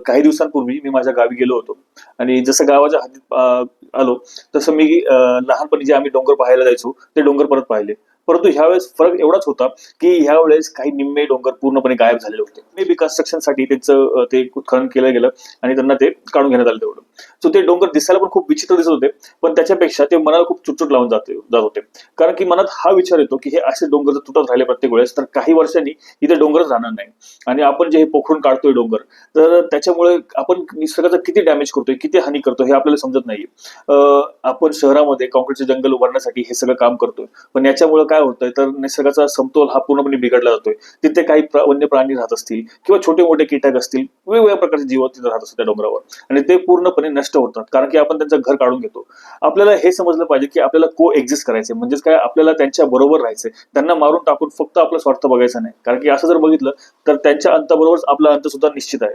काही दिवसांपूर्वी मी माझ्या गावी गेलो होतो आणि जसं गावाच्या हद्दीत आलो तसं मी लहानपणी जे आम्ही डोंगर पाहायला जायचो ते डोंगर परत पाहिले. परंतु ह्यावेळेस फरक एवढाच होता की ह्यावेळेस काही निम्मे डोंगर पूर्णपणे गायब झालेले होते. मे बी कन्स्ट्रक्शनसाठी त्यांचं ते उत्खनन केलं गेलं आणि त्यांना ते काढून घेण्यात आलं तेवढं. सो ते डोंगर दिसायला पण खूप विचित्र दिसत होते, पण त्याच्यापेक्षा ते मनाला खूप चुटचुट लावून जात होते. कारण की मनात हा विचार येतो की हे असे डोंगर जर तुटत राहिले प्रत्येक वेळेस तर काही वर्षांनी इथे डोंगरच राहणार नाही. आणि आपण जे हे पोखरून काढतोय डोंगर, तर त्याच्यामुळे आपण निसर्गाचा किती डॅमेज करतोय, किती हानी करतोय हे आपल्याला समजत नाहीये. आपण शहरामध्ये काँक्रीटचे जंगल उभारण्यासाठी हे सगळं काम करतोय, पण याच्यामुळे काय होतंय तर निसर्गाचा समतोल हा पूर्णपणे बिघडला जातोय. तिथे काही वन्य प्राणी राहत असतील किंवा छोटे मोठे कीटक असतील, वेगवेगळ्या प्रकारचे जीव तिथे राहत असतात त्या डोंगरावर आणि ते पूर्णपणे नष्ट होतात कारण की आपण त्यांचं घर काढून घेतो. आपल्याला हे समजलं पाहिजे की आपल्याला को एक्झिस्ट करायचंय, म्हणजेच काय आपल्याला त्यांच्या बरोबर राहायचंय. त्यांना मारून टाकून फक्त आपला स्वार्थ बघायचा नाही, कारण की असं जर बघितलं तर त्यांच्या अंताबरोबरच आपला अंत सुद्धा निश्चित आहे.